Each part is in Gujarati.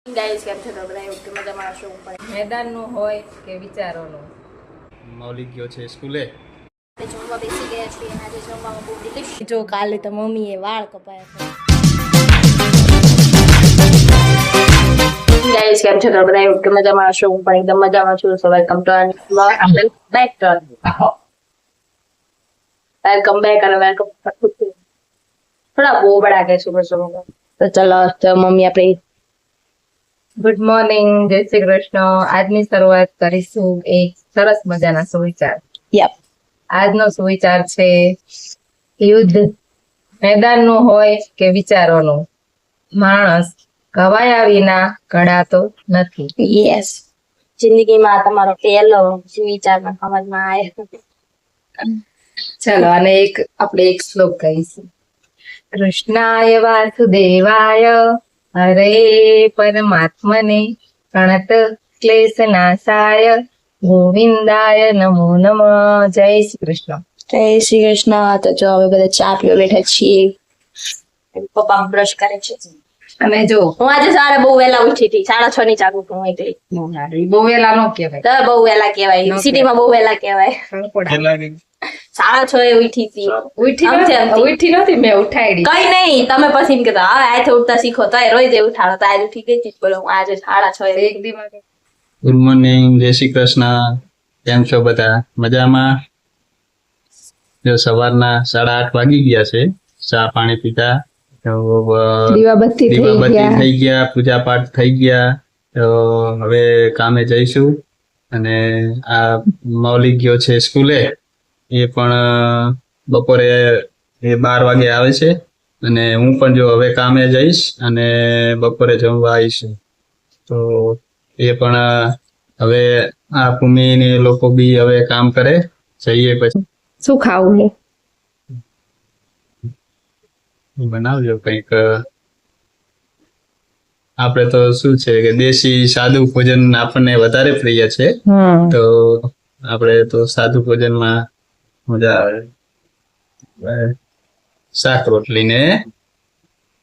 ગાઈસ કેમ છો બધા ઓકે મજામાં છો પણ મેદાનનું હોય કે વિચારોનું? મૌલિક ગયો છે સ્કૂલે. જમવા બેસી ગયા છીએ અને આજે જમવામાં બહુ ડિલિશિયસ જો કાલે તો મમ્મીએ વાળ કપાયા ગાઈસ કેમ છો બધા ઓકે મજામાં છો પણ એકદમ મજામાં છું સો welcome to back to welcome back અને વેલકમ થોડા બહુ બડા કે સુબહ સુબહ તો ચલો તો મમ્મી આપણે ગુડ મોર્નિંગ, જય શ્રી કૃષ્ણ. આજની શરૂઆત કરીશું એક સરસ મજાના સુવિચાર. યપ આજનો સુવિચાર છે યુદ્ધ મેદાનનું હોય કે વિચારોનું, માણસ ગવાયા વિના ઘડાતો નથી. યસ જિંદગીમાં તમારો પહેલો વિચારમાં સમજમાં આવે ચલો અને આપણે એક શ્લોક કહીશું. કૃષ્ણાય વાસુદેવાય હરે પરમાત્મને પ્રણત ક્લેશ નાશાય ગોવિંદાય નમો નમઃ. જય શ્રી કૃષ્ણ. જય શ્રી કૃષ્ણ. તો જો હવે બધા ચા પીવા બેઠા છીએ. પપ્પા બ્રશ કરે છે અને જો હું આજે સવારે બહુ વહેલા ઉઠી હતી 6:30 ની ચાલુ હું એટલે બહુ વહેલા ન કહેવાય, તો બહુ વહેલા કહેવાય, સિટીમાં બહુ વહેલા કહેવાય. 6:30 ઉઠી હતી. ઉઠી નથી, મેં ઉઠાડી. કઈ નહીં, તમે પછી એમ કહેતા હવે આજે ઉઠતા શીખો તો રોજ ઉઠાડો તો આજે ઉઠી ગઈ હતી. બોલો હું આજે 6:30 એક દિવસ ગુડ મોર્નિંગ, જય શ્રી કૃષ્ણ. કેમ છો બધા? મજામાં? જો સવારના 8:30 વાગી ગયા છે. ચા પાણી પીતા, તો દીવાબત્તી થઈ ગયા, પૂજા પાઠ થઈ ગયા. તો હવે કામે જઈશું. અને આ મૌલિક ગયો છે સ્કૂલે, એ પણ બપોરે 12 વાગે આવે છે. અને હું પણ જો હવે કામે જઈશ અને બપોરે જમવા આવીશું. તો એ પણ હવે આ ભૂમિ લોકો બી હવે કામ કરે. જઈએ પછી શું ખાવું છે? બનાવજો કંઈક. આપણે તો શું છે કે દેશી સાદું ભોજન આપણને વધારે પ્રિય છે. તો આપણે તો સાદું ભોજનમાં મજા આવે. શાક રોટલી ને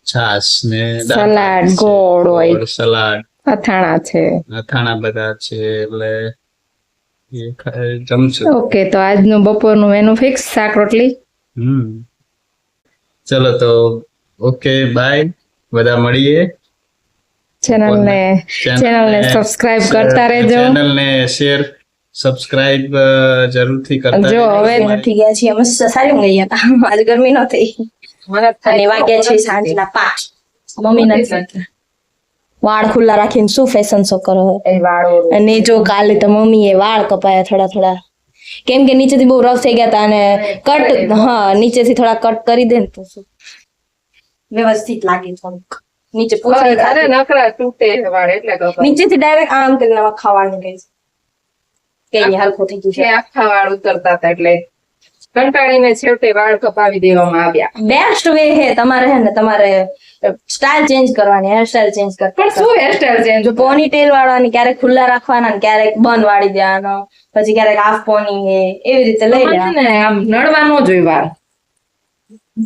છાશ ને સલાડ, ગોળ હોય, સલાડ, અથાણા બધા છે એટલે જમશું. ઓકે, તો આજનું બપોરનું મેનુ ફિક્સ શાક રોટલી. ચલો તો ઓકે, બાય. બધા મળીએ. ચેનલને સબસ્ક્રાઇબ કરતા રહેજો. ચેનલને શેર સબસ્ક્રાઇબ જરૂરથી કરતા જો હવે નથી ગયા છીએ અમે સારી ઊંઘ ગયા હતા આજે ગરમી નથી અને વાગ્યા છે સાંજના 5. મમ્મી નથી વાળ ખુલ્લા રાખીને શું ફેશન શો કરો અને જો કાલે તો મમ્મીએ વાળ કપાયા થોડા કેમ કે નીચેથી બહુ રફ થઈ ગયા હતા અને કટ નીચેથી થોડા કટ કરી દે ને તો શું વ્યવસ્થિત લાગે થોડુંક નીચે પૂછડી અરે નખરા તૂટે વાળ એટલે નીચેથી ડાયરેક્ટ આમ કરીને ખાવાનું ગઈ કે હલકો થઈ ગયું છે આખા વાળ ઉતરતા હતા એટલે કંટાળીને છેવટે વાળ કપાવી દેવામાં આવ્યા. બેસ્ટ વે હે તમારે સ્ટાઇલ ચેન્જ કરવાની, હેર સ્ટાઇલ ચેન્જ કરવાની. પણ શું હેરસ્ટાઇલ ચેન્જ? પોની ટેલ વાળવાની, ક્યારેક ખુલ્લા રાખવાના ને ક્યારેક બંધ વાળી દેવાનો, પછી ક્યારેક હાફ પોની હે એવી રીતે લઈ લેવાનું. આમ નડવા નો જોઈએ વાળ,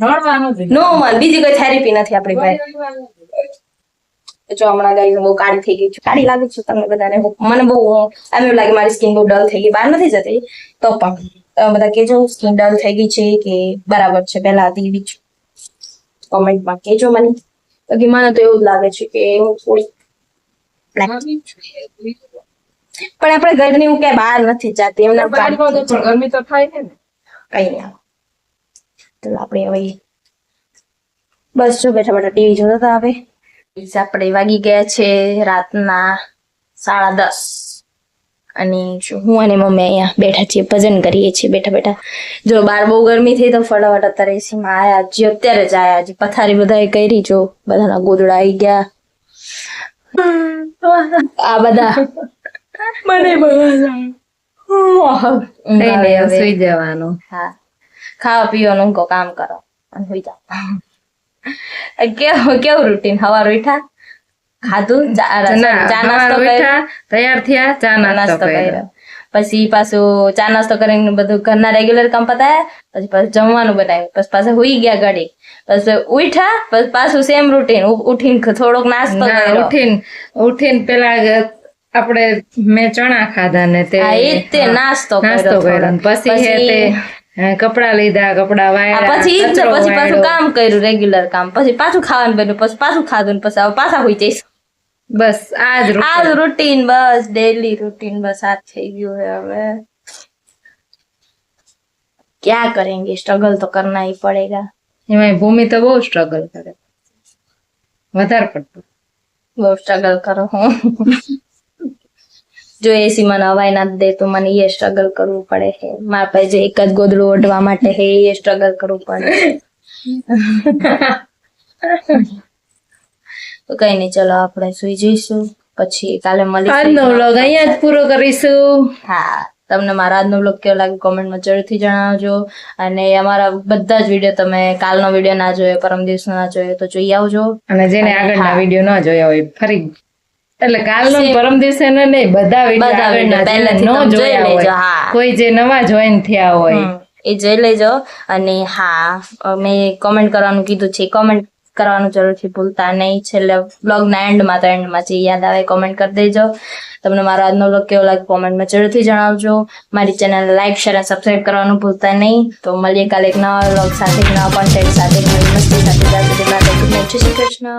નડવા નો જોઈએ. નો મન બીજી કોઈ થેરેપી નથી આપણી પાસે. જો હમણાં ગાઈસ બહુ કાળી થઈ ગઈ છે. કાળી લાગુ છું તમને બધાને? મને બહુ એમ એવું લાગે મારી સ્કિન બહુ ડલ થઈ ગઈ. બહાર નથી જતી તો પણ બધા કેજો સ્કિન ડલ થઈ ગઈ છે કે બરાબર છે પહેલા હતી એવી જ કોમેન્ટમાં કેજો મને. બાકી મને તો એવું જ લાગે છે કે હું થોડી પણ આપણે ઘરની હું ક્યાંય બહાર નથી જતી એમના ગરમી તો થાય છે ને. કઈ નહીં. તો આપણે હવે બસ જો બેઠા બેઠા ટીવી જોતા હતા. હવે આપણે વાગી ગયા છે રાતના 10:30 અને હું અને મમ્મી અહીંયા બેઠા છીએ, ભજન કરીએ છીએ બેઠા બેઠા. જો બહાર બહુ ગરમી થઈ તો ફટાફટ અત્યારે એસીમાં આયા. હજી અત્યારે જ આયા. હજી પથારી બધાએ કરી. જો બધાના ગોદડા આવી ગયા. આ બધા મને સુઈ જવાનું. હા, ખાવા પીવાનું કામ કરો અને સુઈ જાઓ. કેવું રૂટીન? સવાર ઉઠ્યા, ખાધું, ચા નાસ્તો કર્યો, તૈયાર થયા, ચા નાસ્તો કર્યો, પછી પાછું ચા નાસ્તો કરીને બધું ઘરના રેગ્યુલર કામ પતાયા, પછી પાછું જમવાનું બનાવ્યું, પછી પાછા હુઈ ગયા ઘડી, પછી ઉઠ્યા, પછી પાછું સેમ રૂટીન, ઉઠીને થોડોક નાસ્તો કર્યો. ઉઠીને પેલા આપણે મેં ચણા ખાધા ને તે હા, એ જ તે નાસ્તો નાસ્તો કર્યો કર્યો. ને પછી હે તે કપડા લીધા, કપડા વાળ્યા, પછી ઈ જ ને, પછી પાછું કામ કર્યું રેગ્યુલર કામ, પછી પાછું ખાવાનું બન્યું, પછી પાછું ખાધું ને પછી હવે પાછા હુઈ જઈશ. બસ આ જ રૂટીન, બસ ડેલી રૂટીન, બસ આ જ થઈ ગયું है. હવે क्या करेंगे, स्ट्रगल तो करना ही पड़ेगा. એમાં ભૂમિ તો બહુ સ્ટ્રગલ કરે, વધારે પડતું. બહુ સ્ટ્રગલ કરો હું. જો એસી મને હવાઈ ના દે તો મને એ સ્ટ્રગલ કરવું પડે છે. મારા પાસે જે એક જ ગોદડું ઓઢવા માટે છે એ સ્ટ્રગલ કરવું પડે. તો કઈ નહીં, ચલો આપણે સુઈ જઈશું, પછી કાલે મળીશું. આજનો વ્લોગ અહીંયા જ પૂરો કરીશું. હા, તમને મારા આજનો વ્લોગ કેવો લાગે કોમેન્ટમાં જરૂરથી જણાવજો. અને અમારા બધા જ વિડીયો તમે કાલનો વિડીયો ના જોયો, પરમ દિવસનો ના જોયો તો જોઈ આવજો. અને જેને આગળના વિડીયો ન જોયા હોય ફરી, એટલે કાલનો પરમ દિવસે નહીં, બધા વિડીયો આગળના જેને ન જોયા હોય, કોઈ જે નવા જોઈન થયા હોય એ જોઈ લેજો. અને હા, મેં કોમેન્ટ કરવાનું કીધું છે, કોમેન્ટ કરવાનું જરૂરથી ભૂલતા નહીં. છેલ્લે બ્લોગના એન્ડમાં જે યાદ આવે કોમેન્ટ કરી દેજો. તમને મારો આજનો બ્લોગ કેવો લાગે કોમેન્ટમાં જરૂરથી જણાવજો. મારી ચેનલ લાઈક, શેર અને સબસ્ક્રાઇબ કરવાનું ભૂલતા નહીં. તો મળીએ કાલે એક નવા બ્લોગ સાથે, નવા કોન્ટેન્ટ સાથે, નવી મસ્તી સાથે. જય શ્રી કૃષ્ણ.